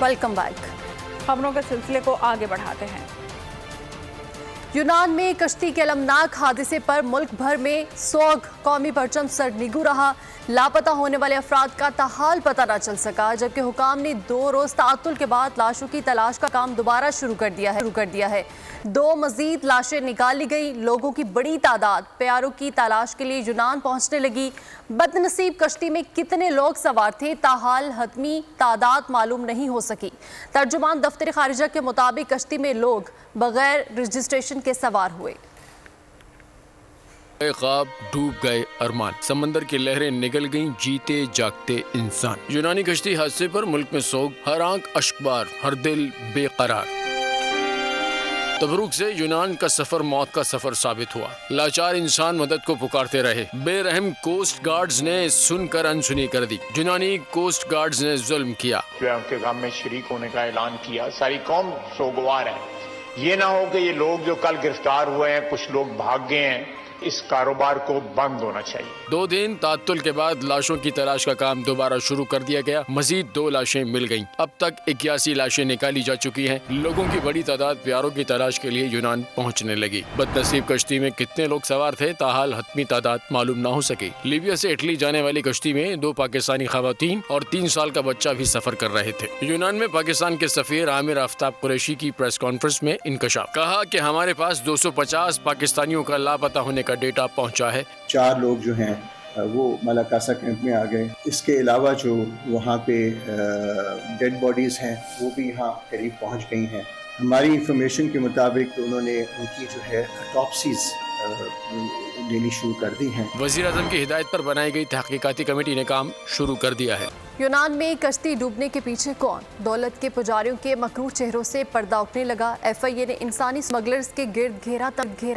Welcome back. खबरों के सिलसिले को आगे बढ़ाते हैं। यूनान में कश्ती के अलमनाक हादसे पर मुल्क भर में सोग, कौमी परचम सरनिगू रहा। लापता होने वाले अफराद का ताहाल पता न चल सका, जबकि हुकाम ने 2 रोज ताअत्तुल के बाद लाशों की तलाश का काम दोबारा शुरू कर दिया है। 2 मजीद लाशें निकाली गई। लोगों की बड़ी तादाद प्यारों की तलाश के लिए यूनान पहुंचने लगी। बदनसीब कश्ती में कितने लोग सवार थे, ताहाल हतमी तादाद मालूम नहीं हो सकी। तर्जुमान दफ्तर खारिजा के मुताबिक कश्ती में लोग बगैर रजिस्ट्रेशन के सवार हुए। ख्वाब डूब गए अरमान, समंदर की लहरें निगल गईं जीते जागते इंसान। यूनानी कश्ती हादसे पर मुल्क में सोग, हर आंख अश्कबार, हर दिल बेकरार। तबरूक से यूनान का सफर मौत का सफर साबित हुआ। लाचार इंसान मदद को पुकारते रहे। बेरहम कोस्ट गार्ड्स ने सुनकर अनसुनी कर दी। यूनानी कोस्ट गार्ड्स ने जुल्म किया, उनके गम में शरीक होने का ऐलान किया। सारी कौम सोगवार है। ये ना हो कि ये लोग जो कल गिरफ्तार हुए हैं, कुछ लोग भाग गए हैं, इस कारोबार को बंद होना चाहिए। 2 दिन ताअत्तुल के बाद लाशों की तलाश का काम दोबारा शुरू कर दिया गया। मजीद 2 लाशें मिल गईं। अब तक 81 लाशें निकाली जा चुकी हैं। लोगों की बड़ी तादाद प्यारों की तलाश के लिए यूनान पहुंचने लगी। बदनसीब कश्ती में कितने लोग सवार थे, ताहाल हतमी तादाद मालूम न हो सकी। लीबिया से इटली जाने वाली कश्ती में 2 पाकिस्तानी खवातीन और 3 साल का बच्चा भी सफर कर रहे थे। यूनान में पाकिस्तान के सफीर आमिर आफ्ताब कुरैशी की प्रेस कॉन्फ्रेंस में इंकशाफ, कहा कि हमारे पास 250 पाकिस्तानियों का लापता होने का डेटा पहुंचा है। 4 लोग जो हैं वो मलाकासा कैंप में आ गए। इसके अलावा जो वहाँ पे डेड बॉडीज़ हैं वो भी यहाँ करीब पहुँच गई हैं। हमारी इंफॉर्मेशन के मुताबिक उन्होंने उनकी जो है ऑटोप्सीज लेनी शुरू कर दी हैं। वज़ीर आज़म की हिदायत पर बनाई गई तहकीकाती कमेटी ने काम शुरू कर दिया है। यूनान में कश्ती डूबने के पीछे कौन? दौलत के पुजारियों के मकरूह चेहरों से पर्दा उठने लगा। FIA ने इंसानी स्मगलर्स के गिर्द घेरा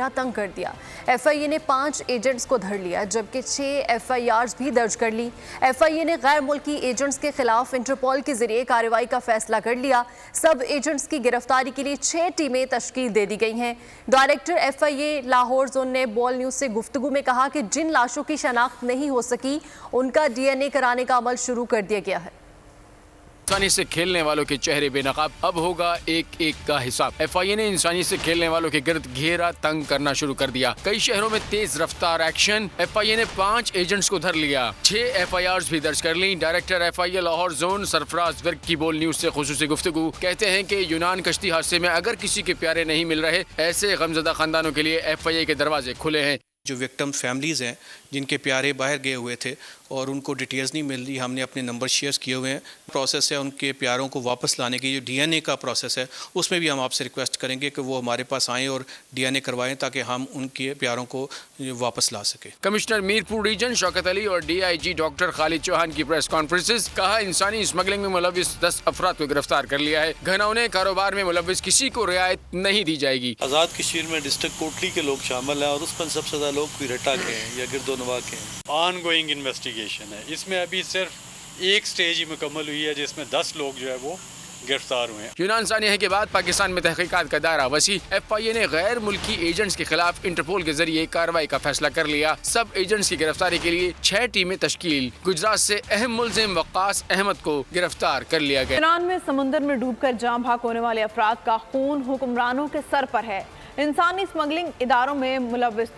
तंग कर दिया। FIA ने 5 एजेंट्स को धर लिया, जबकि 6 FIRs भी दर्ज कर ली। FIA ने गैर मुल्की एजेंट्स के खिलाफ इंटरपोल के जरिए कार्रवाई का फैसला कर लिया। सब एजेंट्स की गिरफ्तारी के लिए 6 टीमें तश्कील दे दी गई हैं। डायरेक्टर FIA लाहौर जोन ने बॉल न्यूज़ से गुफ्तगू में कहा कि जिन लाशों की शनाख्त नहीं हो सकी उनका DNA कराने का अमल शुरू कर दिया गया है। इंसानी से खेलने वालों के चेहरे बेनकाब, अब होगा एक एक का हिसाब। FIA ने इंसानी से खेलने वालों के गिर्द घेरा तंग करना शुरू कर दिया। कई शहरों में तेज रफ्तार एक्शन। FIA ने 5 एजेंट्स को धर लिया, 6 FIRs भी दर्ज कर ली। Director FIA Lahore zone Sarfraz Virk की बोल न्यूज से खुसूसी गुफ्तगू, कहते हैं कि यूनान कश्ती हादसे में अगर किसी के प्यारे नहीं मिल रहे, ऐसे गमजदा खानदानों के लिए FIA के दरवाजे खुले हैं। जो विक्टिम फैमिलीज़ हैं जिनके प्यारे बाहर गए हुए थे और उनको डिटेल्स नहीं मिल रही, हमने अपने नंबर शेयर किए हुए हैं। प्रोसेस है उनके प्यारों को वापस लाने की, जो DNA का प्रोसेस है उसमें भी हम आपसे रिक्वेस्ट करेंगे कि वो हमारे पास आएँ और DNA करवाएं ताकि हम उनके प्यारों को वापस ला सकें। कमिश्नर मीरपुर रीजन शौकत अली और DIG डॉक्टर खालिद चौहान की प्रेस कॉन्फ्रेंसेस, कहा इंसानी स्मगलिंग में मुलविस 10 अफराद को गिरफ्तार कर लिया है। घनौने कारोबार में मुलविस किसी को रियायत नहीं दी जाएगी। आज़ाद कश्मीर में डिस्ट्रिक्ट कोटली के लोग शामिल हैं और उस पर सबसे ज़्यादा लोग पीरटा के हैं या गिरदोनवा के हैं। ऑन गोइंग इन्वेस्टिगेशन है। इसमें अभी सिर्फ एक स्टेज ही मुकम्मल हुई है जिसमें 10 लोग जो है वो गिरफ्तार हुए हैं। यूनान सानिया के बाद पाकिस्तान में तहकीकात का दायरा वसी। FIA ने गैर मुल्की एजेंट्स के खिलाफ इंटरपोल के जरिए कार्रवाई का फैसला कर लिया। सब एजेंट्स की गिरफ्तारी के लिए 6 टीमें तश्कील। गुजरात से अहम मुलजिम वक्कास अहमद को गिरफ्तार कर लिया गया। यूनान में समुंदर में डूबकर जान भाग होने वाले अफराद का खून हुक्मरानों के सर पर है। इंसानी स्मगलिंग इदारों में मुलविस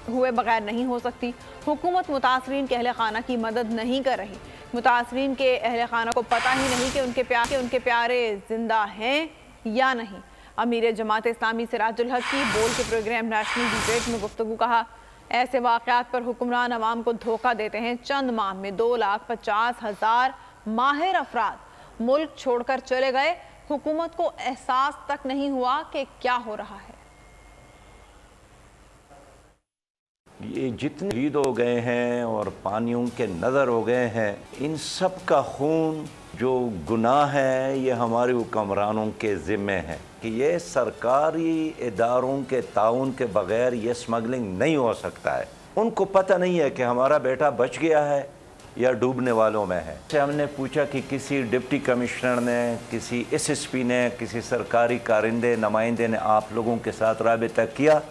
हुए बगैर नहीं हो सकती। हुकूमत मुतासरीन के अहल खाना की मदद नहीं कर रही। मुतासरीन के अहल खाना को पता ही नहीं कि उनके प्यारे जिंदा हैं या नहीं। अमीर जमात इस्लामी सिराजुल हक की बोल के प्रोग्राम नेशनल डिबेट में गुफ्तगू, कहा ऐसे वाक़यात पर हुक्मरान अवाम को धोखा देते हैं। चंद माह में 2,50,000 माहिर अफराद मुल्क छोड़कर चले गए। हुकूमत को एहसास तक नहीं हुआ कि क्या हो रहा है। ये जितने शहीद हो गए हैं और पानियों के नज़र हो गए हैं, इन सब का खून जो गुनाह है ये हमारे हुक्मरानों के ज़िम्मे है कि ये सरकारी इदारों के ताउन के बग़ैर ये स्मगलिंग नहीं हो सकता है। उनको पता नहीं है कि हमारा बेटा बच गया है या डूबने वालों में है। हमने पूछा कि किसी डिप्टी कमिश्नर ने, किसी SSP ने, किसी सरकारी कारिंदे नुमाइंदे ने आप लोगों के साथ राबिता किया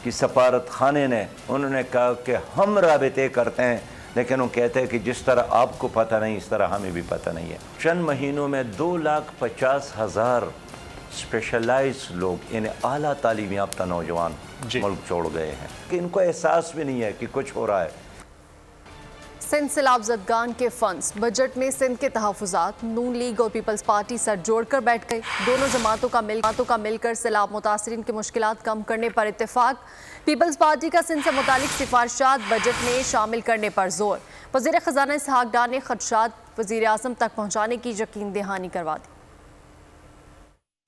कि सफारत खाने ने? उन्होंने कहा कि हम राबिते करते हैं لیکن وہ کہتے ہیں کہ جس طرح آپ کو پتہ نہیں اس طرح ہمیں بھی پتہ نہیں ہے. چند مہینوں میں 2,50,000 اسپیشلائز لوگ یعنی اعلیٰ تعلیم یافتہ نوجوان ملک چھوڑ گئے ہیں کہ ان کو احساس بھی نہیں ہے کہ کچھ ہو رہا ہے. سندھ سیلاب زدگان کے فنڈز بجٹ میں سندھ کے تحفظات نون لیگ اور پیپلز پارٹی سر جوڑ کر بیٹھ گئی. دونوں جماعتوں کا مل کر سیلاب متاثرین کے مشکلات کم کرنے پر اتفاق. پیپلز پارٹی کا سندھ سے متعلق سفارشات بجٹ میں شامل کرنے پر زور. وزیر خزانہ اسحاق ڈار نے خدشات وزیر اعظم تک پہنچانے کی یقین دہانی کروا دی.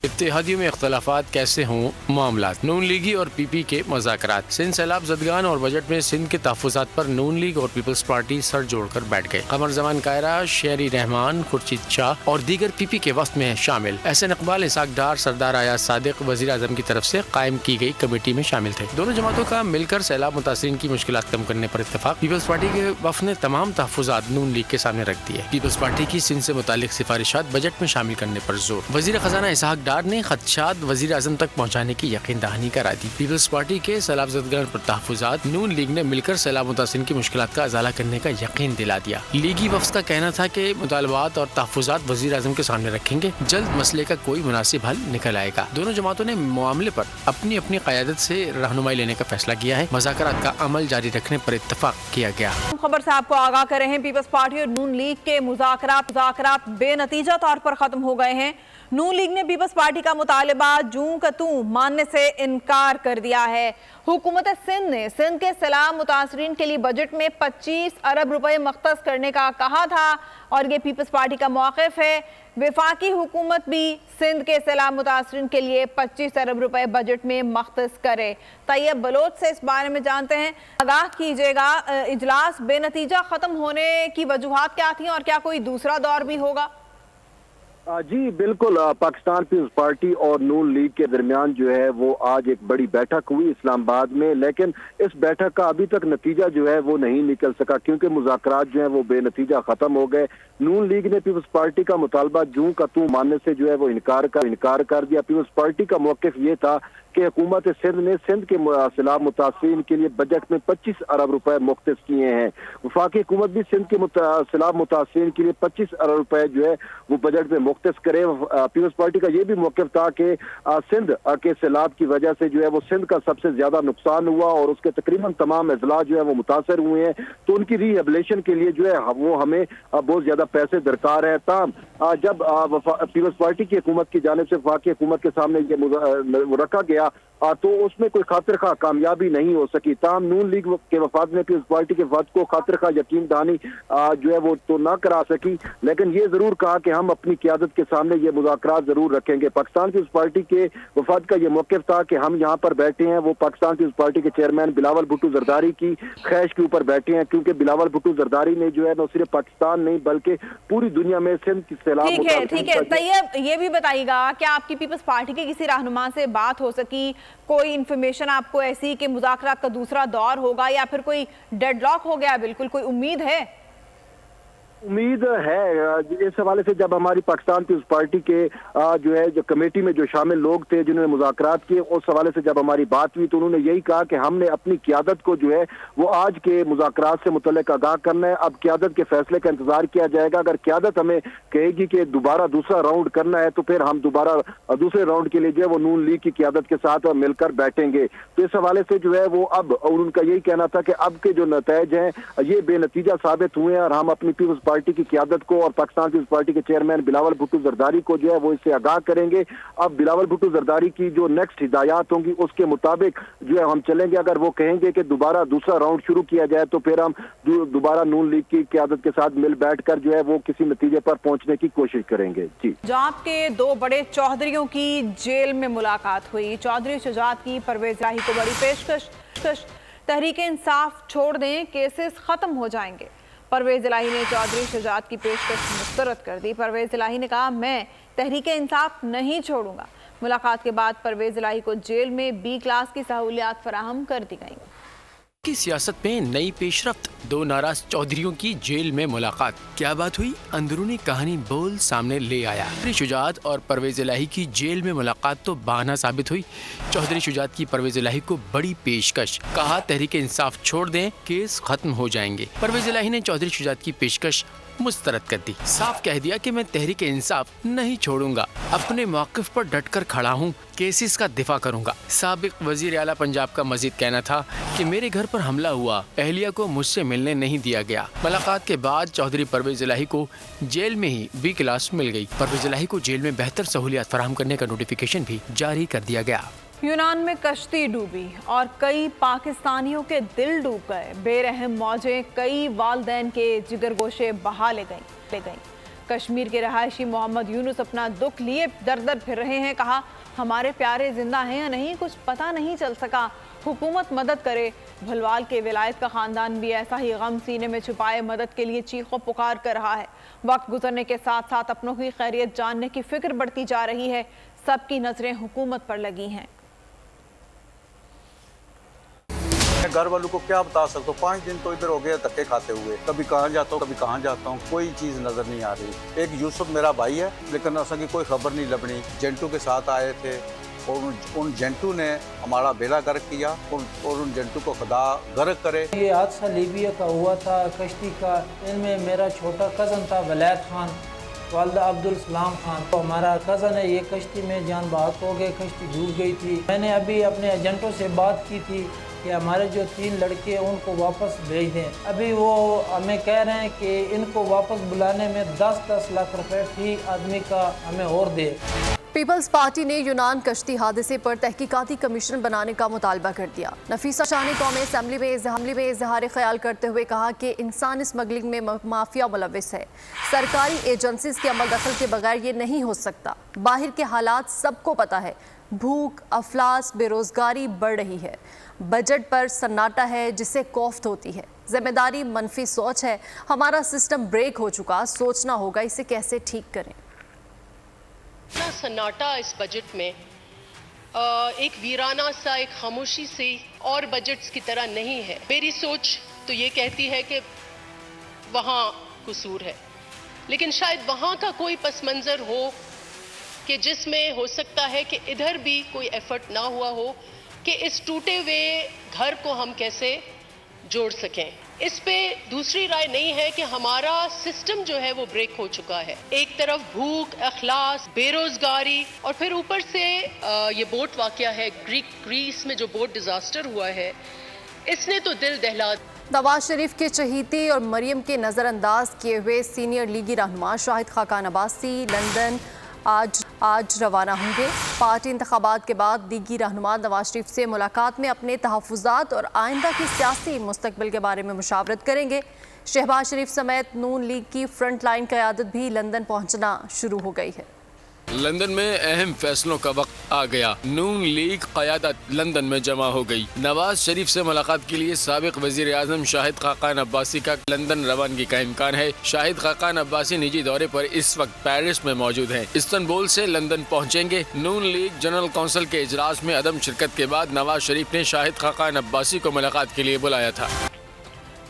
اتحادیوں میں اختلافات کیسے ہوں معاملات. نون لیگی اور پی پی کے مذاکرات. سندھ سیلاب زدگان اور بجٹ میں سندھ کے تحفظات پر نون لیگ اور پیپلز پارٹی سر جوڑ کر بیٹھ گئے. قمر زمان کائرہ، شہری رحمان، خورشید شاہ اور دیگر پی پی کے وفد میں شامل. احسن اقبال، اسحاق ڈار، سردار ایاز صادق وزیر اعظم کی طرف سے قائم کی گئی کمیٹی میں شامل تھے. دونوں جماعتوں کا مل کر سیلاب متاثرین کی مشکلات کم کرنے پر اتفاق. پیپلز پارٹی کے وفد نے تمام تحفظات نون لیگ کے سامنے رکھ دیے. پیپلز پارٹی کی سندھ سے متعلق سفارشات بجٹ میں شامل کرنے پر زور. وزیر خزانہ اسحاق ڈار نے خدشات وزیر اعظم تک پہنچانے کی یقین دہانی کرا دی. پیپلز پارٹی کے سیلاب زدگان پر تحفظات. نون لیگ نے مل کر سیلاب متاثرین کی مشکلات کا ازالہ کرنے کا یقین دلا دیا. لیگی وفد کا کہنا تھا کہ مطالبات اور تحفظات وزیر اعظم کے سامنے رکھیں گے. جلد مسئلے کا کوئی مناسب حل نکل آئے گا. دونوں جماعتوں نے معاملے پر اپنی اپنی قیادت سے رہنمائی لینے کا فیصلہ کیا ہے. مذاکرات کا عمل جاری رکھنے پر اتفاق کیا گیا. خبر سے آپ کو آگاہ کر رہے ہیں. پیپلز پارٹی اور نون لیگ کے مذاکرات بے نتیجہ طور پر ختم ہو گئے ہیں. نون لیگ نے پیپلز پارٹی کا مطالبہ جوں کا توں ماننے سے انکار کر دیا ہے. حکومت سندھ نے سندھ کے سیلاب متاثرین کے لیے بجٹ میں 25 ارب روپے مختص کرنے کا کہا تھا اور یہ پیپلز پارٹی کا موقف ہے. وفاقی حکومت بھی سندھ کے سیلاب متاثرین کے لیے 25 ارب روپے بجٹ میں مختص کرے. طیب بلوچ سے اس بارے میں جانتے ہیں. آگاہ کیجیے گا، اجلاس بے نتیجہ ختم ہونے کی وجوہات کیا تھیں اور کیا کوئی دوسرا دور بھی ہوگا؟ جی بالکل، پاکستان پیپلز پارٹی اور نون لیگ کے درمیان جو ہے وہ آج ایک بڑی بیٹھک ہوئی اسلام آباد میں، لیکن اس بیٹھک کا ابھی تک نتیجہ جو ہے وہ نہیں نکل سکا کیونکہ مذاکرات جو ہیں وہ بے نتیجہ ختم ہو گئے. نون لیگ نے پیپلز پارٹی کا مطالبہ جوں کا توں ماننے سے جو ہے وہ انکار کر دیا. پیپلز پارٹی کا موقف یہ تھا کہ حکومت سندھ نے سندھ کے سیلاب متاثرین کے لیے بجٹ میں 25 ارب روپے مختص کیے ہیں. وفاقی حکومت بھی سندھ کے سیلاب متاثرین کے لیے 25 ارب روپے جو ہے وہ بجٹ میں مختص کرے. پیپلز پارٹی کا یہ بھی موقف تھا کہ سندھ کے سیلاب کی وجہ سے جو ہے وہ سندھ کا سب سے زیادہ نقصان ہوا اور اس کے تقریباً تمام اضلاع جو ہے وہ متاثر ہوئے ہیں، تو ان کی ری ایبلیشن کے لیے جو ہے وہ ہمیں بہت زیادہ پیسے درکار ہے. تاہم جب پیپلز پارٹی کی حکومت کی جانب سے وفاقی حکومت کے سامنے یہ رکھا گیا تو اس میں کوئی خاطر خواہ کامیابی نہیں ہو سکی. تاہم نون لیگ کے وفد نے پیپلز پارٹی کے وفد کو خاطر خواہ یقین دہانی جو ہے وہ تو نہ کرا سکی، لیکن یہ ضرور کہا کہ ہم اپنی قیادت کے سامنے یہ مذاکرات ضرور رکھیں گے. پاکستان پیپلز پارٹی کے وفد کا یہ موقف تھا کہ ہم یہاں پر بیٹھے ہیں، وہ پاکستان پیپلز پارٹی کے چیئرمین بلاول بھٹو زرداری کی خیش کے اوپر بیٹھے ہیں، کیونکہ بلاول بھٹو زرداری نے جو ہے نہ صرف پاکستان نہیں بلکہ پوری دنیا میں سندھ کی سیلاب. ٹھیک ہے طیب، یہ بھی بتائیے گا کہ آپ کی پیپلز پارٹی کے کسی رہنما سے بات ہو سکی، کوئی انفارمیشن آپ کو ایسی کہ مذاکرات کا دوسرا دور ہوگا یا پھر کوئی ڈیڈ لاک ہو گیا؟ بالکل کوئی امید ہے؟ امید ہے. اس حوالے سے جب ہماری پاکستان پیپلز پارٹی کے جو ہے جو کمیٹی میں جو شامل لوگ تھے جنہوں نے مذاکرات کیے، اس حوالے سے جب ہماری بات ہوئی تو انہوں نے یہی کہا کہ ہم نے اپنی قیادت کو جو ہے وہ آج کے مذاکرات سے متعلق آگاہ کرنا ہے. اب قیادت کے فیصلے کا انتظار کیا جائے گا. اگر قیادت ہمیں کہے گی کہ دوسرا راؤنڈ کرنا ہے تو پھر ہم دوبارہ دوسرے راؤنڈ کے لیے جو ہے وہ نون لیگ کی قیادت کے ساتھ مل کر بیٹھیں گے. تو اس حوالے سے جو ہے وہ اب ان کا یہی کہنا تھا کہ اب کے جو نتائج ہیں یہ بے نتیجہ ثابت ہوئے ہیں اور ہم اپنی پیپلز پارٹی کی قیادت کو اور پاکستان پیپلز پارٹی کے چیئرمین بلاول بھٹو زرداری کو جو ہے وہ اس سے آگاہ کریں گے. اب بلاول بھٹو زرداری کی جو نیکسٹ ہدایات ہوں گی اس کے مطابق جو ہے ہم چلیں گے. اگر وہ کہیں گے کہ دوبارہ دوسرا راؤنڈ شروع کیا جائے تو پھر ہم دوبارہ نون لیگ کی قیادت کے ساتھ مل بیٹھ کر جو ہے وہ کسی نتیجے پر پہنچنے کی کوشش کریں گے. جی، جاب کے دو بڑے چودھریوں کی جیل میں ملاقات ہوئی. چودھری شجاعت کی پرویز الہی کو بڑی پیشکش. تحریک انصاف چھوڑ دیں، کیسز ختم ہو جائیں گے. پرویز الہی نے چودھری شجاعت کی پیشکش مسترد کر دی. پرویز الہی نے کہا میں تحریک انصاف نہیں چھوڑوں گا. ملاقات کے بعد پرویز الہی کو جیل میں B کلاس کی سہولیات فراہم کر دی گئیں. की सियासत में नई पेशरफ्त, 2 नाराज चौधरियों की जेल में मुलाकात। क्या बात हुई? अंदरूनी कहानी बोल सामने ले आया। चौधरी शुजात और परवेज इलाही की जेल में मुलाकात तो बहाना साबित हुई। चौधरी शुजात की परवेज इलाही को बड़ी पेशकश, कहा तहरीक इंसाफ छोड़ दें, केस खत्म हो जाएंगे। परवेज इलाही ने चौधरी शुजात की पेशकश मुस्तरद कर दी। साफ कह दिया कि मैं तहरीक इंसाफ नहीं छोड़ूंगा, अपने मौक़िफ़ पर डट कर खड़ा हूँ, केसेस का दिफा करूंगा। साबिक वजीर आला पंजाब का मजीद कहना था कि मेरे घर पर हमला हुआ, अहलिया को मुझसे मिलने नहीं दिया गया। मुलाकात के बाद चौधरी परवेज इलाही को जेल में ही B क्लास मिल गई। परवेज इलाही को जेल में बेहतर सहूलियात फराहम करने का नोटिफिकेशन भी जारी कर दिया गया। यूनान में कश्ती डूबी और कई पाकिस्तानियों के दिल डूब गए। बेरहम मौजें कई वालदैन के जिगरगोशे बहा ले गईं। कश्मीर के रहायशी मोहम्मद यूनुस अपना दुख लिए दर फिर रहे हैं। कहा, हमारे प्यारे जिंदा हैं या नहीं कुछ पता नहीं चल सका, हुकूमत मदद करे। भलवाल के विलायत का खानदान भी ऐसा ही गम सीने में छुपाए मदद के लिए चीखों पुकार कर रहा है। वक्त गुजरने के साथ साथ अपनों की खैरियत जानने की फिक्र बढ़ती जा रही है। सबकी नजरें हुकूमत पर लगी हैं। घर वालों को क्या बता सकता हूँ, 5 दिन तो इधर हो गए धक्के खाते हुए, कभी कहाँ जाता हूँ कभी कहाँ जाता हूँ, कोई चीज़ नज़र नहीं आ रही। एक यूसुफ मेरा भाई है, लेकिन असा की कोई खबर नहीं लबनी। जेंटू के साथ आए थे और उन जेंटू ने हमारा बेड़ा गर्क किया और उन जेंटू को खुदा गर्क करे। ये हादसा लीबिया का हुआ था, कश्ती का। इनमें मेरा छोटा कज़न था वलायत खान, वालदा अब्दुल सलाम खान। तो हमारा कज़न है, ये कश्ती में जान बहाक हो गए, कश्ती डूब गई थी। मैंने अभी अपने एजेंटों से बात की थी कि हमारे जो 3 लड़के हैं उनको वापस भेज दें। अभी वो हमें कह रहे हैं कि इनको वापस बुलाने में 10-10 लाख रुपए फी आदमी का हमें और दे। पीपल्स पार्टी ने यूनान कश्ती हादसे पर तहकीकाती कमीशन बनाने का मुतालबा कर दिया। नफीसा शाह ने कौमी असम्बली में इजहार ख्याल करते हुए कहा कि इंसान स्मगलिंग में माफिया मुलविस है। सरकारी एजेंसीज के अमल दखल के बगैर ये नहीं हो सकता। बाहर के हालात सबको पता है, भूख, अफलास, बेरोजगारी बढ़ रही है, बजट पर सन्नाटा है जिससे कोफ्त होती है। जिम्मेदारी मनफी सोच है, हमारा सिस्टम ब्रेक हो चुका, सोचना होगा इसे कैसे ठीक करें। इतना सन्नाटा इस बजट में एक वीराना सा, एक खामोशी से और बजट्स की तरह नहीं है। मेरी सोच तो ये कहती है कि वहाँ कसूर है, लेकिन शायद वहाँ का कोई पस मंज़र हो कि जिसमें हो सकता है कि इधर भी कोई एफर्ट ना हुआ हो कि इस टूटे हुए घर को हम कैसे जोड़ सकें। इस पे दूसरी राय नहीं है कि हमारा सिस्टम जो है वो ब्रेक हो चुका है। एक तरफ भूख, अखलास, बेरोजगारी और फिर ऊपर से ये बोट वाकया है, ग्रीस में जो बोट डिजास्टर हुआ है, इसने तो दिल दहला। नवाज शरीफ के चहीते और मरियम के नज़रअंदाज किए हुए सीनियर लीगी रहनुमा शाहिद खाकान अब्बासी लंदन आज रवाना होंगे। पार्टी इंतखाबात के बाद लीगी रहनुमा नवाज शरीफ से मुलाकात में अपने तहफ़्फ़ुज़ात और आइंदा की सियासी मुस्तकबिल के बारे में मुशावरत करेंगे। शहबाज शरीफ समेत नून लीग की फ्रंट लाइन क़यादत भी लंदन पहुंचना शुरू हो गई है। लंदन में अहम फैसलों का वक्त आ गया। नून लीग क़यादत लंदन में जमा हो गई। नवाज शरीफ से मुलाकात के लिए साबिक वज़ीर आज़म शाहिद खाकान अब्बासी का लंदन रवानगी का इम्कान है। शाहिद खाकान अब्बासी निजी दौरे पर इस वक्त पेरिस में मौजूद हैं। इस्तांबुल से लंदन पहुंचेंगे। नून लीग जनरल कौंसिल के इजलास में अदम शिरकत के बाद नवाज शरीफ ने शाहिद खाकान अब्बासी को मुलाकात के लिए बुलाया था।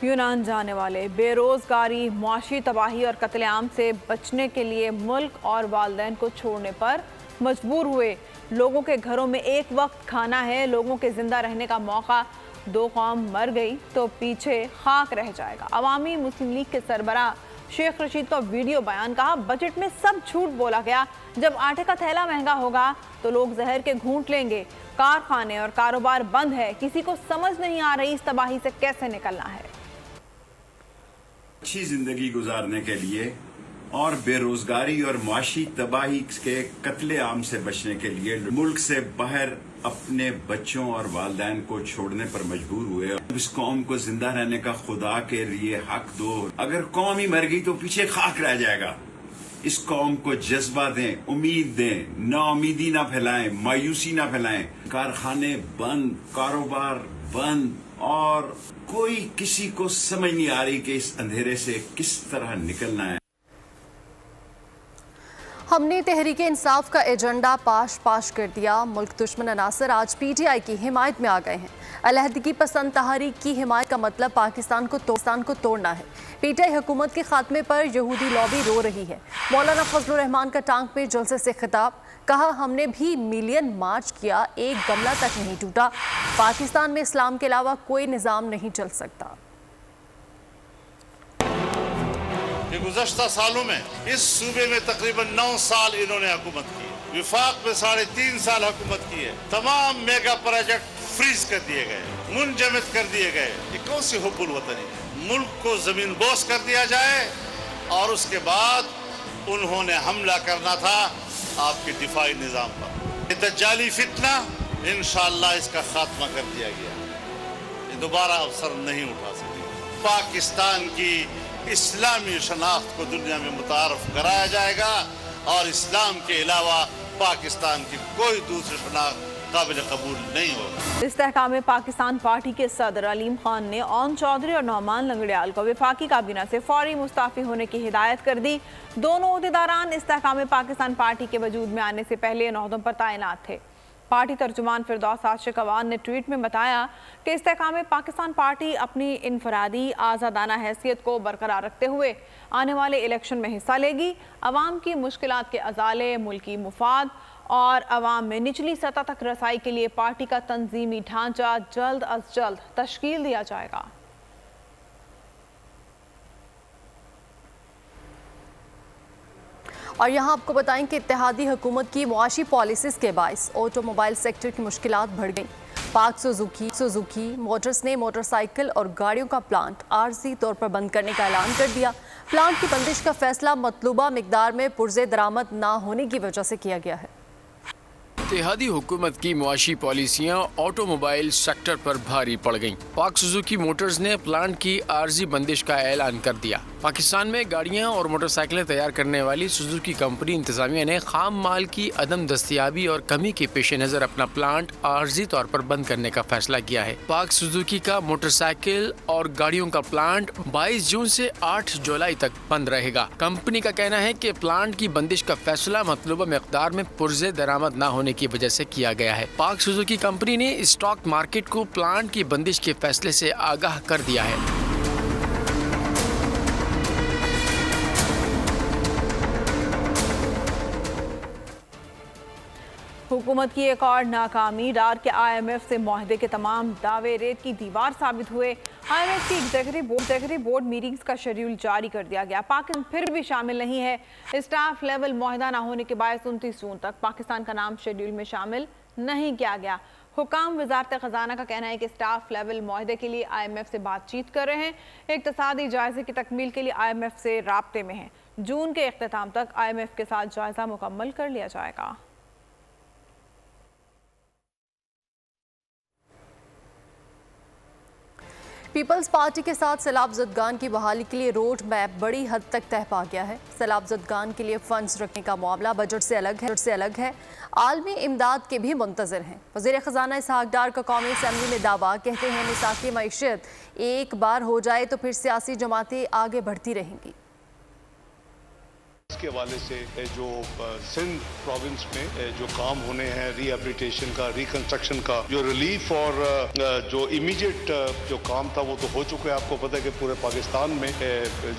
यूनान जाने वाले बेरोजगारी, मुआशी तबाही और कत्लेआम से बचने के लिए मुल्क और वालदैन को छोड़ने पर मजबूर हुए। लोगों के घरों में एक वक्त खाना है, लोगों के जिंदा रहने का मौका। 2 कौम मर गई तो पीछे खाक रह जाएगा। अवामी मुस्लिम लीग के सरबराह शेख रशीद का वीडियो बयान। कहा, बजट में सब झूठ बोला गया। जब आटे का थैला महंगा होगा तो लोग जहर के घूंट लेंगे। कारखाने और कारोबार बंद है, किसी को समझ नहीं आ रही इस तबाही से कैसे निकलना है। अच्छी जिंदगी गुजारने के लिए और बेरोजगारी और माशी तबाही के कत्ले आम से बचने के लिए मुल्क से बाहर अपने बच्चों और वालदैन को छोड़ने पर मजबूर हुए। इस कौम को जिंदा रहने का खुदा के लिए हक दो। अगर कौम ही मर गई तो पीछे खाक रह जाएगा। इस कौम को जज्बा दें, उम्मीद दें, नाउमीदी ना फैलाएं, मायूसी ना फैलाएं। कारखाने बंद, कारोबार बंद और कोई किसी को समझ नहीं आ रही कि इस अंधेरे से किस तरह निकलना है। हमने तहरीक इंसाफ का एजेंडा पाश कर दिया। मुल्क दुश्मन अनासर आज PTI की हिमायत में आ गए हैं। अलहदगी पसंद तहरीक की हिमायत का मतलब पाकिस्तान को तोड़ना है। PTI हुकूमत के खात्मे पर यहूदी लॉबी रो रही है। मौलाना फजलुर रहमान का टांग में जलसे से खिताब, कहा हमने भी मिलियन मार्च किया, एक गमला तक नहीं टूटा। पाकिस्तान में इस्लाम के अलावा कोई निज़ाम नहीं चल सकता। गुज़श्ता सालों में इस सूबे में तकरीबन 9 साल इन्होंने हुकूमत की, विफाक में 3.5 साल हुकूमत की है। तमाम मेगा प्रोजेक्ट फ्रीज कर दिए गए, मुंजमद कर दिए गए। ये कौन सी हुब्बुल वतनी है? मुल्क को जमीन बोस कर दिया जाए और उसके बाद उन्होंने हमला करना था आपके दिफाई निज़ाम पर। ये दज्जाली फितना इंशाअल्लाह इसका खात्मा कर दिया गया, ये दोबारा अवसर नहीं उठा सके। पाकिस्तान की इस्लामी शनाख्त को दुनिया में मुतारफ कराया जाएगा और इस्लाम के अलावा पाकिस्तान की कोई दूसरी शनाख्त काबिल कबूल नहीं होगा। इस्तेहकाम पाकिस्तान पार्टी के सदर अलीम खान ने ओन चौधरी और नौमान लंगड़ियाल को वफाकी काबीना से फौरी मुस्ताफ़ी होने की हिदायत कर दी। दोनों ओहदेदारान इस्तेहकाम पाकिस्तान पार्टी के वजूद में आने से पहले इन ओहदों पर तैनात थे। पार्टी तर्जुमान फिरदौस आशिक अवान ने ट्वीट में बताया कि इस्तेहकाम पाकिस्तान पार्टी अपनी इनफरादी आज़ादाना हैसियत को बरकरार रखते हुए आने वाले इलेक्शन में हिस्सा लेगी। अवाम की मुश्किलात के अजाले, मुल्की मुफाद और अवाम में निचली सतह तक रसाई के लिए पार्टी का तंजीमी ढांचा जल्द अज जल्द तश्कील दिया जाएगा। और यहाँ आपको बताएं कि इत्तेहादी हुकूमत की मुआशी पॉलिसीज़ के बाइस ऑटोमोबाइल सेक्टर की मुश्किलात बढ़ गईं। पाक सुजुकी मोटर्स ने मोटरसाइकिल और गाड़ियों का प्लांट आर्जी तौर पर बंद करने का ऐलान कर दिया। प्लांट की बंदिश का फैसला मतलूबा मिकदार में पुर्जे दरामद ना होने की वजह से किया गया है। इत्तेहादी हुकूमत की मुआशी पॉलिसियाँ ऑटोमोबाइल सेक्टर पर भारी पड़ गईं। पाक सुजुकी मोटर्स ने प्लांट की आर्जी बंदिश का ऐलान कर दिया। पाकिस्तान में गाड़ियां और मोटरसाइकिलें तैयार करने वाली सुजुकी कंपनी इंतजामिया ने खाम माल की अदम दस्तयाबी और कमी के पेश नज़र अपना प्लांट आर्जी तौर पर बंद करने का फैसला किया है। पाक सुजुकी का मोटरसाइकिल और गाड़ियों का प्लांट 22 जून से 8 जुलाई तक बंद रहेगा। कंपनी का कहना है कि प्लांट की बंदिश का फैसला मतलूबा मिकदार में पुर्जे दरामद न होने की वजह से किया गया है। पाक सुजुकी कंपनी ने स्टॉक मार्केट को प्लांट की बंदिश के फैसले से आगाह कर दिया है। हुकूमत की एक और नाकामी डार के IMF से मुआहदे के तमाम दावे रेत की दीवार साबित हुए। IMF की एग्जीक्यूटिव बोर्ड मीटिंग्स का शेड्यूल जारी कर दिया गया। पाकिस्तान फिर भी शामिल नहीं है। स्टाफ लेवल मुआहदा न होने के बायस 29 जून तक पाकिस्तान का नाम शेड्यूल में शामिल नहीं किया गया। हुकाम वजारत खजाना का कहना है कि स्टाफ लेवल मुआहदे के लिए IMF से बातचीत कर रहे हैं। इक्तसादी जायजे की तकमील के लिए IMF से राब्ते में हैं। जून के इख्तिताम तक IMF के साथ जायजा मुकम्मल कर लिया जाएगा। पीपल्स पार्टी के साथ सैलाब ज़दगान की बहाली के लिए रोड मैप बड़ी हद तक तय पा गया है। सैलाब ज़दगान के लिए फंड्स रखने का मामला बजट से अलग है। आलमी इमदाद के भी मुंतज़र हैं। वज़ीर ख़जाना इसहाक डार का कौमी असम्बली में दावा, कहते हैं निसाकी मईशत एक बार हो जाए तो फिर सियासी जमातें आगे बढ़ती रहेंगी। इसके हवाले से जो सिंध प्रोविंस में जो काम होने हैं रिहेबिलिटेशन का, रिकंस्ट्रक्शन का, जो रिलीफ और जो इमीडिएट जो काम था वो तो हो चुका है। आपको पता है कि पूरे पाकिस्तान में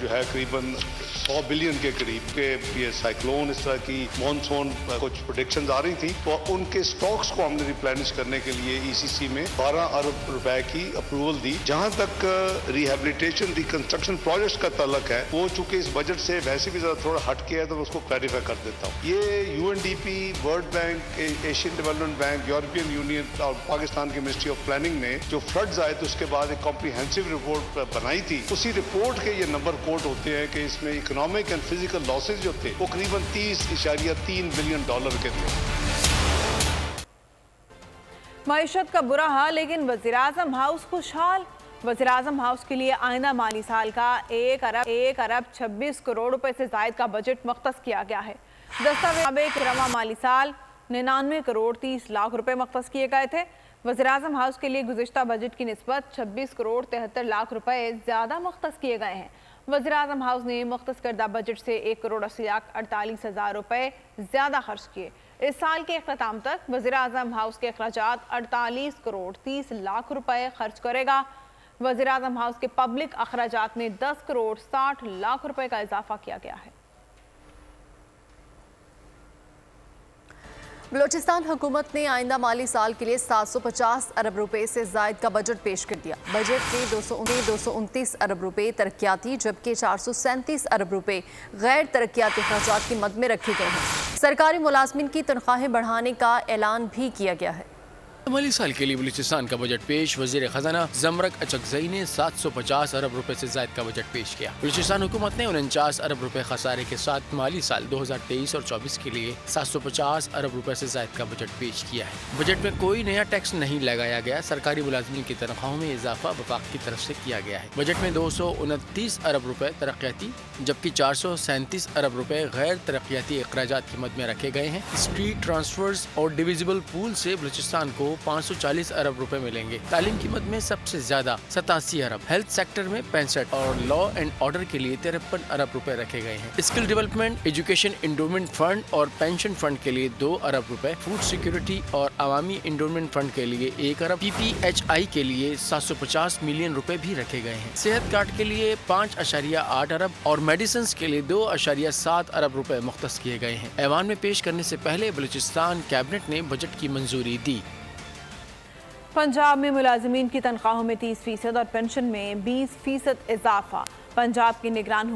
जो है करीबन 100 बिलियन के करीब के ये साइक्लोन, इस तरह की मॉनसून कुछ प्रोडिक्शंस आ रही थी, तो उनके स्टॉक्स को हमने रिप्लेनिश करने के लिए ECC में 12 अरब रुपए की अप्रूवल दी। जहां तक रिहेबिलिटेशन रिकंस्ट्रक्शन प्रोजेक्ट्स का ताल्लुक है, वो चूंकि इस बजट से वैसे भी जरा थोड़ा हट किया है तो मैं उसको क्लैरिफाई कर देता हूँ। ये UNDP, world bank, Asian development bank, European union और पाकिस्तान की मिनिस्ट्री ऑफ प्लानिंग ने जो फ्लड्स आए तो उसके बाद एक कॉम्प्रिहेंसिव रिपोर्ट बनाई थी। उसी रिपोर्ट के ये नंबर कोट होते हैं कि इसमें इकोनॉमिक एंड फिजिकल लॉसेज जो थे वो करीबन $30.3 बिलियन के थे। मईशत का बुरा हाल लेकिन वज़ीर-ए-आज़म हाउस खुशहाल। वज़ीर-ए-आज़म हाउस के लिए आइंदा माली साल का 1 अरब 26 करोड़ रुपए से ज़ायद का बजट मख्तस किया गया है। दस्तावेज़ रवा माली साल 99 करोड़ 30 लाख रुपए मख्तस किए गए थे। वज़ीर-ए-आज़म हाउस के लिए गुज़िश्ता बजट की निस्बत 26 करोड़ 73 लाख रुपए ज़्यादा मख्तस किए गए हैं। वज़ीर-ए-आज़म हाउस ने मुख्तस करदा बजट से 1,80,48,000 रुपए ज़्यादा खर्च किए। इस साल के अख्ताम तक वज़ीर-ए-आज़म हाउस के अखराजात 48,30,00,000 रुपए खर्च करेगा। वज़ीर-ए-आज़म हाउस के पब्लिक अखराजात में 10,60,00,000 रुपए का इजाफा किया गया है। बलूचिस्तान हुकूमत ने आइंदा माली साल के लिए 750 अरब रुपए से जायद का बजट पेश कर दिया। बजट में 229 अरब रुपए तरक्याती जबकि 437 अरब रुपए गैर तरक्याती खर्चात की मद में रखे गए हैं। सरकारी मुलाजमिन की तनख्वाहें बढ़ाने का ऐलान भी किया गया है। माली साल के लिए बलूचिस्तान का बजट पेश वज़ीर ख़जाना ज़मरक अचकज़ई ने 750 अरब रुपए से ज़ायद का बजट पेश किया। बलूचिस्तान हुकूमत ने 49 अरब रुपए खसारे के साथ माली साल 2023 और 24 के लिए 750 अरब रुपए से ज़ायद का बजट पेश किया है। बजट में कोई नया टैक्स नहीं लगाया गया। सरकारी मुलाजमिन की तनख्वाहों में इजाफा वफाक की तरफ से किया गया है। बजट में 229 अरब रुपए तरक्याती जबकि 437 अरब रुपए गैर तरक्याती अखराजात की मद में रखे गए हैं। स्ट्रीट ट्रांसफर्स और डिविजिबल पूल से बलूचिस्तान को 540 अरब रुपए मिलेंगे। तालीम की मद में सबसे ज्यादा 87 अरब, हेल्थ सेक्टर में 65 और लॉ एंड ऑर्डर के लिए 53 अरब रुपए रखे गए हैं। Skill development, education endowment fund और पेंशन फंड के लिए 2 अरब रुपए, फूड सिक्योरिटी और अवामी इंडोमेंट फंड के लिए 1 अरब, PPHI के लिए 750 मिलियन रुपए भी रखे गए हैं। सेहत कार्ड के लिए 5.8 अरब और मेडिसिन के लिए 2.7 अरब रुपए मुख्तस किए गए हैं। ऐवान में पेश करने से पहले बलूचिस्तान कैबिनेट ने बजट की मंजूरी दी। पंजाब में मुलाजमीन की तनख्वाहों में 30% और पेंशन में 20% इजाफा। पंजाब की निगरान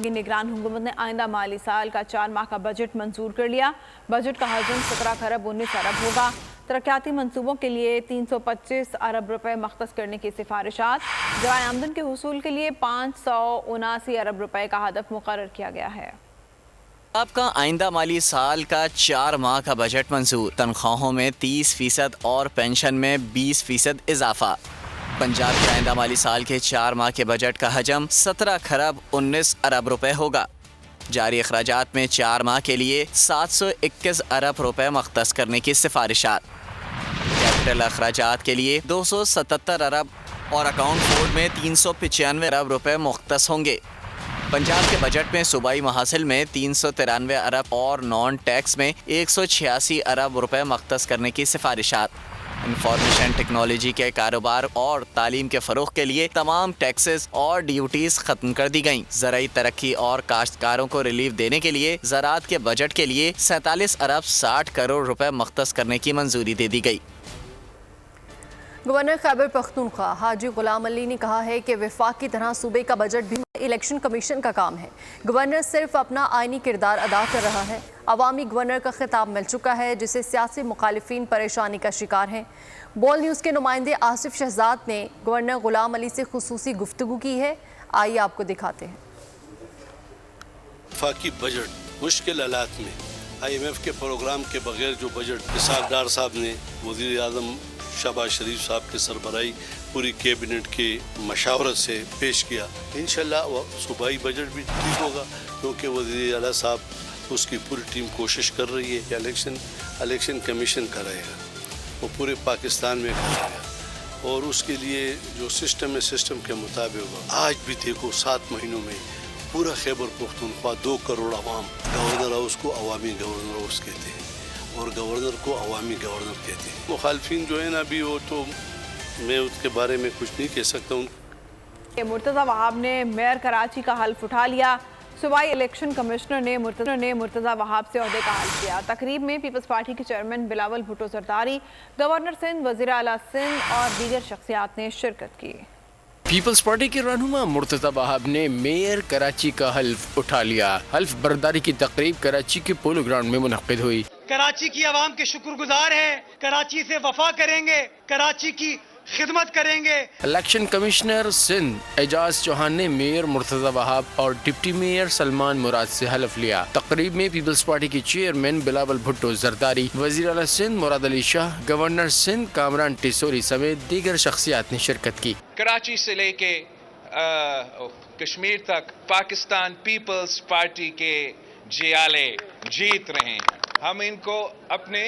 हुकूमत ने आइंदा माली साल का 4 माह का बजट मंजूर कर लिया। बजट का हजम 17 खरब 19 अरब होगा। तरक्याती मंसूबों के लिए 325 अरब रुपए मख्तस करने की सिफारिशात। जराए आमदन के हुसूल के लिए 579 अरब रुपए का हदफ मुकर्रर किया गया है। आपका आइंदा माली साल का 4 माह का बजट मंजूर। तनख्वाहों में 30% और पेंशन में 20% इजाफा। पंजाब के आइंदा माली साल के 4 माह के बजट का हजम 17 खरब 19 अरब रुपए होगा। जारी अखराजात में 4 माह के लिए 721 अरब रुपए मख्तस करने की सिफारिशात। कैपिटल अखराजात के लिए 277 अरब और अकाउंट बोर्ड में 395 अरब रुपए मुख्तस होंगे। पंजाब के बजट में सूबाई महासिल में 393 अरब और नॉन टैक्स में 186 अरब रुपए मख्तस करने की सिफारिशात। इंफॉर्मेशन टेक्नोलॉजी के कारोबार और तालीम के फ़रोग़ के लिए तमाम टैक्सेस और ड्यूटीज़ ख़त्म कर दी गईं। ज़राई तरक्की और काश्तकारों को रिलीफ देने के लिए ज़राअत के बजट के लिए 47 अरब 60 करोड़ रुपए मख्तस करने की मंजूरी दे दी गई। गवर्नर खैबर पख्तूनख्वा हाजी गुलाम अली ने कहा है कि वफाक की तरह सूबे का बजट भी इलेक्शन कमीशन का काम है। गवर्नर सिर्फ अपना आइनी किरदार अदा कर रहा है। अवामी गवर्नर का खिताब मिल चुका है जिसे सियासी मुखालिफिन परेशानी का शिकार हैं। बोल न्यूज़ के नुमाइंदे आसिफ शहजाद ने गवर्नर गुलाम अली से खुसूसी गुफ्तगू की है। आइए आपको दिखाते हैं। वफाकी बजट मुश्किल हालात में IMF के प्रोग्राम के बगैर जो बजट इसाक डार साहब ने वज़ीर आज़म शहबाज शरीफ साहब के सरबराही पूरी कैबिनेट के मशावरत से पेश किया, इंशाल्लाह वो सूबाई बजट भी ठीक होगा क्योंकि वज़ीर आला साहब उसकी पूरी टीम कोशिश कर रही है कि इलेक्शन कमीशन कराएगा, वो पूरे पाकिस्तान में कराएगा और उसके लिए जो सिस्टम है सिस्टम के मुताबिक होगा। आज भी देखो 7 महीनों में पूरा खैबर पख्तूनख्वा 2 करोड़ आवाम गवर्नर हाउस को अवामी गवर्नर हाउस कहते हैं और गवर्नर को अवामी गवर्नर कहते हैं। मुखालफिन जो है ना अभी वो तो मैं उसके बारे में कुछ नहीं कह सकता हूँ। मुर्तज़ा वहाब ने मेयर कराची का हल्फ उठा लिया। सूबाई इलेक्शन कमिश्नर ने मुर्तज़ा वहाब से ओहदे का हल्फ किया। तकरीब में पीपल्स पार्टी के चेयरमैन बिलावल भुट्टो जरदारी, गवर्नर सिंध, वज़ीर आला सिंध और दीगर शख्सियात ने शिरकत की। पीपल्स पार्टी के रहनुमा मुर्तज़ा वहाब ने मेयर कराची का हल्फ उठा लिया। हल्फ बर्दारी की तकरीब कराची के पोलो ग्राउंड में मुनक्किद हुई। कराची की आवाम के शुक्रगुजार हैं, कराची से वफा करेंगे, कराची की खिदमत करेंगे। इलेक्शन कमिश्नर सिंध एजाज चौहान ने मेयर मुर्तज़ा वहाब और डिप्टी मेयर सलमान मुराद से हल्फ लिया। तकरीब में पीपल्स पार्टी के चेयरमैन बिलावल भुट्टो जरदारी, वज़ीर आला सिंध मुराद अली शाह, गवर्नर सिंध कामरान टिसोरी समेत दीगर शख्सियात ने शिरकत की। कराची से लेके कश्मीर तक पाकिस्तान पीपल्स पार्टी के जियाले जीत रहे हैं। हम इनको अपने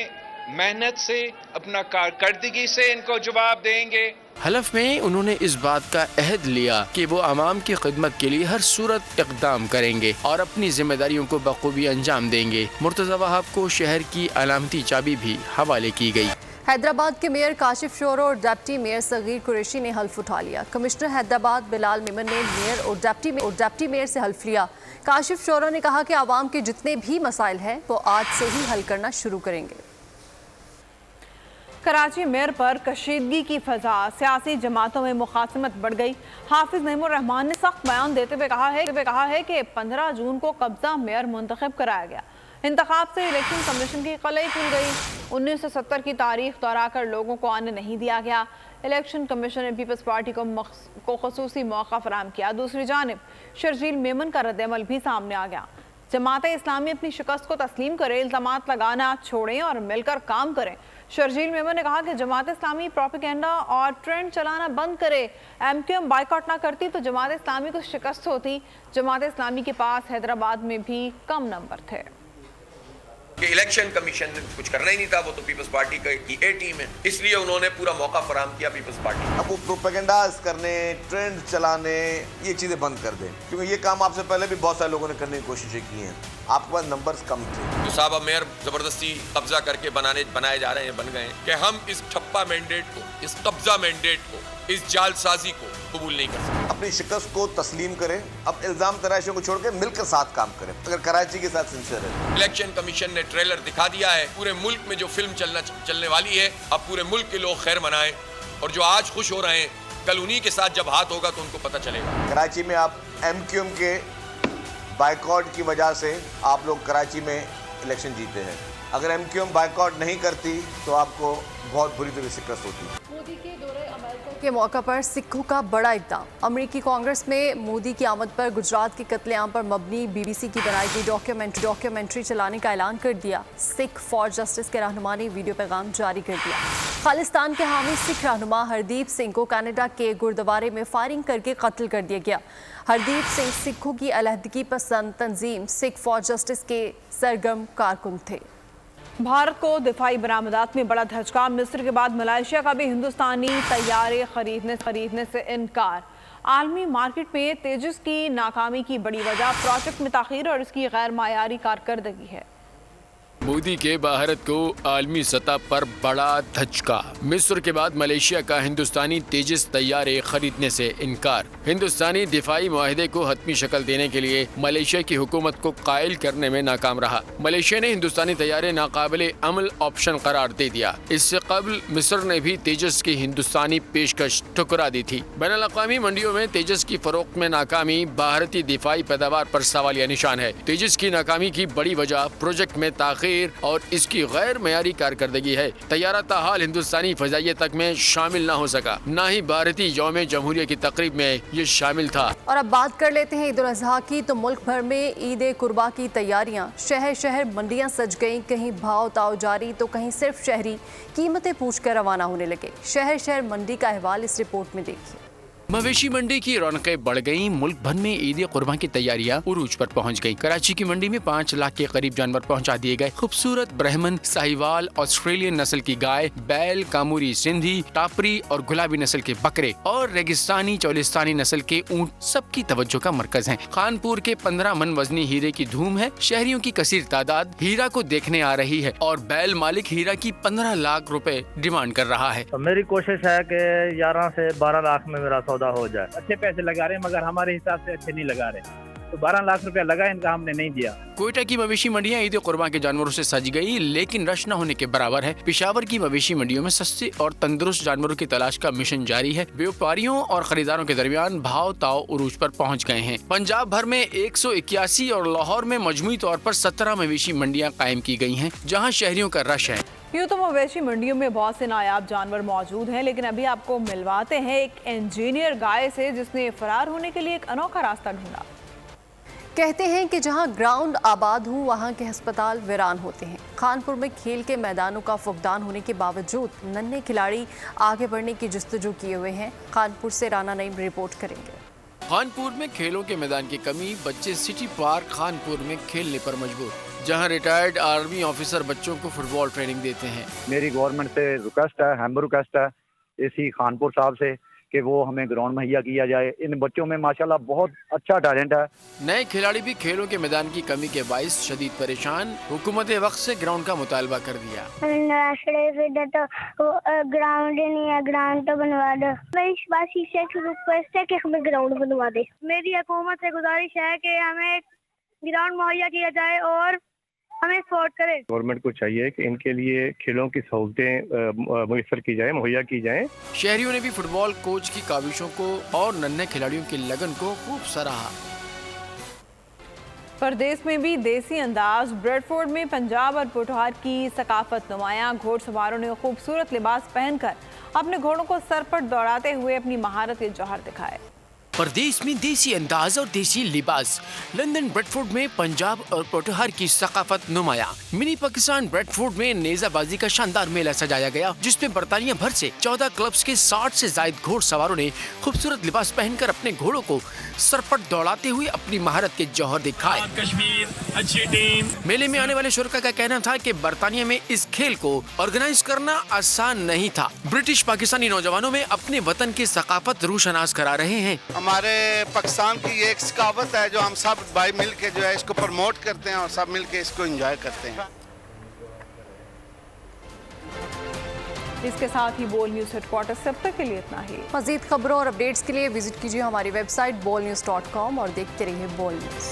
मेहनत से, अपना कारकर्दगी से इनको जवाब देंगे। हलफ में उन्होंने इस बात का अहद लिया कि वो आवाम की खिदमत के लिए हर सूरत इक़दाम करेंगे और अपनी जिम्मेदारियों को बखूबी अंजाम देंगे। मुर्तज़ा वहाब को शहर की अलामती चाबी भी हवाले की गई। हैदराबाद के मेयर काशिफ शोरो और डिप्टी मेयर सगीर कुरैशी ने हल्फ उठा लिया। कमिश्नर हैदराबाद बिलाल मेमन ने मेयर और डिप्टी मेयर से हल्फ लिया। काशिफ शोरो ने कहा कि आवाम के जितने भी मसाइल हैं वो आज से ही हल करना शुरू करेंगे। कराची मेयर पर कशीदगी की फजा, सियासी जमातों में मुखासमत बढ़ गई। हाफिज नईमुर रहमान ने सख्त बयान देते हुए कहा है कि 15 जून को कब्जा मेयर मुंतखब कराया गया। इंतखाब से इलेक्शन कमीशन की कलई खुल गई। 1970 की तारीख दोहराकर लोगों को आने नहीं दिया गया। इलेक्शन कमीशन ने पीपल्स पार्टी को खसूसी मौका फराहम किया। दूसरी जानिब शर्जील मेमन का रद्द-ए-अमल भी सामने आ गया। जमात इस्लामी अपनी शिकस्त को तस्लीम करे, इल्ज़ामात लगाना छोड़ें और मिलकर काम करें। शर्जील मेमन ने कहा कि जमात इस्लामी प्रोपेगेंडा और ट्रेंड चलाना बंद करे। MQM बाइकआउट ना करती तो जमात इस्लामी को शिकस्त होती। जमात इस्लामी के पास हैदराबाद में भी कम नंबर थे। कि इलेक्शन कमीशन ने कुछ करना ही नहीं था, वो तो पीपल्स पार्टी की A टीम है, इसलिए उन्होंने पूरा मौका फराहम किया पीपल्स पार्टी। अब वो प्रोपेगेंडास करने, ट्रेंड चलाने, ये चीज़ें बंद कर दें, क्योंकि ये काम आपसे पहले भी बहुत सारे लोगों ने करने की कोशिशें की हैं। आपके पास नंबर्स कम थे। जो साहब अब मेयर जबरदस्ती कब्जा करके बनाए जा रहे हैं, बन गए हैं कि हम इस ठप्पा मैंडेट को, इस कब्जा मैंडेट को, इस जालसाजी को कबूल नहीं कर सकते। अपनी शिकस्त को तस्लीम करें, अब इल्ज़ाम तराशियों को छोड़ के मिलकर साथ काम करें, अगर कराची के साथ सिंसियर है। इलेक्शन कमीशन ने ट्रेलर दिखा दिया है, पूरे मुल्क में जो फिल्म चलने वाली है, अब पूरे मुल्क के लोग खैर मनाएं, और जो आज खुश हो रहे हैं कल उन्हीं के साथ जब हाथ होगा तो उनको पता चलेगा। कराची में आप MQM के बाइकआउट की वजह से आप लोग कराची में इलेक्शन जीते हैं। अगर MQM बाइकआउट नहीं करती तो आपको बहुत बुरी तरह शिकस्त होती। मोदी के दौरे अमेरिका के मौका पर सिखों का बड़ा इक़दाम। अमेरिकी कांग्रेस में मोदी की आमद पर गुजरात के कत्लेआम पर मबनी BBC की बनाई गई डॉक्यूमेंट्री चलाने का ऐलान कर दिया। सिख फॉर जस्टिस के रहनुमा ने वीडियो पैगाम जारी कर दिया। खालिस्तान के हामी सिख रहनुमा हरदीप सिंह को कनाडा के गुरुद्वारे में फायरिंग करके कत्ल कर दिया गया। हरदीप सिंह सिखों की अलहदगी पसंद तंजीम सिख फॉर जस्टिस के सरगर्म कारकुन थे। भारत को दिफाई बरामदात में बड़ा धचका। मिस्र के बाद मलेशिया का भी हिंदुस्तानी तैयारे खरीदने से इनकार। आलमी मार्केट में तेजस की नाकामी की बड़ी वजह प्रोजेक्ट में ताखीर और इसकी गैर मायारी कारकर्दगी है। मोदी के भारत को आलमी सतह पर बड़ा धचका। मिस्र के बाद मलेशिया का हिंदुस्तानी तेजस तैयारे खरीदने से इनकार। हिंदुस्तानी दिफाई मुआहदे को हतमी शक्ल देने के लिए मलेशिया की हुकूमत को कायल करने में नाकाम रहा। मलेशिया ने हिंदुस्तानी तैयारे नाकाबिले अमल ऑप्शन करार दे दिया। इससे कबल मिस्र ने भी तेजस की हिंदुस्तानी पेशकश ठुकरा दी थी। बैनुल-अक़वामी मंडियों में तेजस की फरोख्त में नाकामी भारतीय दिफाई पैदावार पर सवालिया निशान है। तेजस की नाकामी की बड़ी वजह प्रोजेक्ट में ताख़ीर और इसकी गैर मयारी कारकर्दगी है। तैयारा ताहाल हिंदुस्तानी फजाइया तक में शामिल न हो सका, न ही भारतीय यौम जमहूरिया की तकरीब में ये शामिल था। और अब बात कर लेते हैं ईद उल अज़हा की। तो मुल्क भर में ईद कुर्बा की तैयारियां, शहर शहर मंडियां सज गईं। कहीं भाव ताव जारी तो कहीं सिर्फ शहरी कीमतें पूछ कर रवाना होने लगे। शहर शहर मंडी का अहवाल इस रिपोर्ट में देखिए। मवेशी मंडी की रौनकें बढ़ गईं। मुल्क भर में ईद कुर्बान की तैयारियां उरूज पर पहुंच गईं। कराची की मंडी में 5 लाख के करीब जानवर पहुंचा दिए गए। खूबसूरत ब्राह्मण, साहिवाल, ऑस्ट्रेलियन नस्ल की गाय, बैल, कामूरी सिंधी, टापरी और गुलाबी नस्ल के बकरे और रेगिस्तानी चौलिस्तानी नस्ल के ऊंट सबकी तवज्जो का मरकज हैं। खानपुर के 15 मन वजनी हीरे की धूम है। शहरियों की कसीर तादाद हीरा को देखने आ रही है और बैल मालिक हीरा की 15 लाख रुपए डिमांड कर रहा है। तो मेरी कोशिश है कि 11 से 12 लाख में मेरा सौदा हो जाए। अच्छे पैसे लगा रहे हैं मगर हमारे हिसाब से अच्छे नहीं लगा रहे, तो 12 लाख रुपया लगा इनका हमने नहीं दिया। कोयटा की मवेशी मंडियां ईद कुर्बान के जानवरों से सज गई, लेकिन रश न होने के बराबर है। पेशावर की मवेशी मंडियों में सस्ते और तंदुरुस्त जानवरों की तलाश का मिशन जारी है। व्यापारियों और खरीदारों के दरमियान भाव ताव उरूज पर पहुंच गए हैं। पंजाब भर में 181 और लाहौर में मजमूई तौर पर 17 मवेशी मंडियां कायम की गई हैं, जहां शहरियों का रश है। यूँ तो मवेशी मंडियों में बहुत से नायाब जानवर मौजूद हैं, लेकिन अभी आपको मिलवाते हैं एक इंजीनियर गाय से जिसने फरार होने के लिए एक अनोखा रास्ता ढूंढा। कहते हैं कि जहां ग्राउंड आबाद हो वहां के अस्पताल वीरान होते हैं। खानपुर में खेल के मैदानों का फुकदान होने के बावजूद नन्हे खिलाड़ी आगे बढ़ने की जस्तजू किए हुए हैं। खानपुर से राना नईम रिपोर्ट करेंगे। खानपुर में खेलों के मैदान की कमी, बच्चे सिटी पार्क खानपुर में खेलने पर मजबूर, जहां रिटायर्ड आर्मी ऑफिसर बच्चों को फुटबॉल ट्रेनिंग देते हैं। मेरी गवर्नमेंट से रिक्वेस्ट है, हैम्बर रिक्वेस्ट है, एसी खानपुर साहब से कि वो हमें ग्राउंड मुहैया किया जाए। इन बच्चों में माशाल्लाह बहुत अच्छा टैलेंट है। नए खिलाड़ी भी खेलों के मैदान की कमी के बाइस शदीद परेशान, हुकूमत वक्त से ग्राउंड का मुतालबा कर दिया। तो ग्राउंड ही नहीं है, ग्राउंड तो बनवा दो। मैं इस बात से रिक्वेस्ट है कि हमें ग्राउंड बनवा दे। मेरी हुकूमत से गुजारिश है कि हमें ग्राउंड मुहैया किया जाए और हमें सपोर्ट करे। गवर्नमेंट को चाहिए कि इनके लिए खेलों की सहूलतें मुयस्सर की जाए, मुहैया की जाए। शहरियों ने भी फुटबॉल कोच की काविशों को और नन्हे खिलाड़ियों की लगन को खूब सराहा। प्रदेश में भी देसी अंदाज। ब्रेडफोर्ड में पंजाब और पोठोहार की सकाफत नुमायां घोड़सवारों ने खूबसूरत लिबास पहनकर अपने घोड़ों को सर पर दौड़ाते हुए अपनी महारत के जौहर दिखाए। प्रदेश में देसी अंदाज और देसी लिबास। लंदन ब्रेडफोर्ड में पंजाब और पोठोहार की सकाफत नुमाया। मिनी पाकिस्तान ब्रेडफोर्ड में नेजाबाजी का शानदार मेला सजाया गया, जिसमें बरतानिया भर से 14 क्लब्स के 60 से जायद घोड़सवारों ने खूबसूरत लिबास पहनकर अपने घोड़ों को सर पर दौड़ाते हुए अपनी महारत के जौहर दिखाए। कश्मीर अच्छी टीम। मेले में आने वाले शुरका का कहना था कि बरतानिया में इस खेल को ऑर्गेनाइज करना आसान नहीं था। ब्रिटिश पाकिस्तानी नौजवानों में अपने वतन की सकाफत रूशनास करा रहे हैं। हमारे पाकिस्तान की ये एक सकावत है जो हम सब भाई मिल के जो है इसको प्रमोट करते हैं और सब मिल के इसको एंजॉय करते हैं। इसके साथ ही बोल न्यूज़ हेडक्वार्टर से अब तक के लिए इतना ही। मज़ीद खबरों और अपडेट्स के लिए विजिट कीजिए हमारी वेबसाइट bolnews.com और देखते रहिए बोल न्यूज़।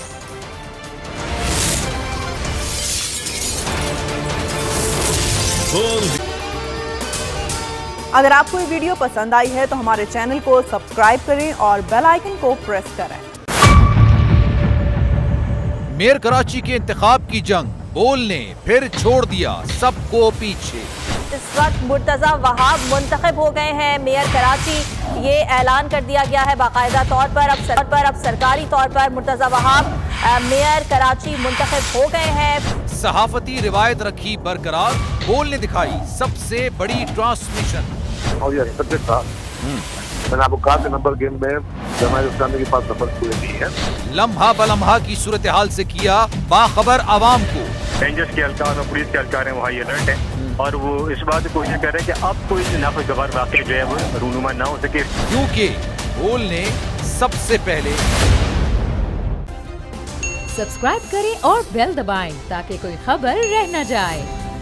अगर आपको ये वीडियो पसंद आई है तो हमारे चैनल को सब्सक्राइब करें और बेल आइकन को प्रेस करें। मेयर कराची के इंतखाब की जंग, बोल ने फिर छोड़ दिया सबको पीछे। इस वक्त मुर्तज़ा वहाब मुंतखब हो गए हैं मेयर कराची। ये ऐलान कर दिया गया है बाकायदा तौर पर अब सरकारी तौर पर मुर्तज़ा वहाब मेयर कराची मुंतखब हो गए हैं। सहाफती रिवायत रखी बरकरार, बोल ने दिखाई सबसे बड़ी ट्रांसमिशन। और ये सब्जेक्ट था, मैंने आपको कहा कि नंबर गेम में जमात इस्लामी के पास नंबर पूरे नहीं है। लम्हा बलम्हा की सूरत हाल से किया बाखबर आवाम को। रेंजर्स के एहलकार और पुलिस के एहलकार हैं, वहाँ अलर्ट है और वो इस बात की कोशिश कर रहे हैं कि अब कोई नाखुशगवार वाक़या जो है वो रूनुमा ना हो सके, क्योंकि बोल ने सबसे पहले। सब्सक्राइब करें और बेल दबाएं ताकि कोई खबर रह न जाए।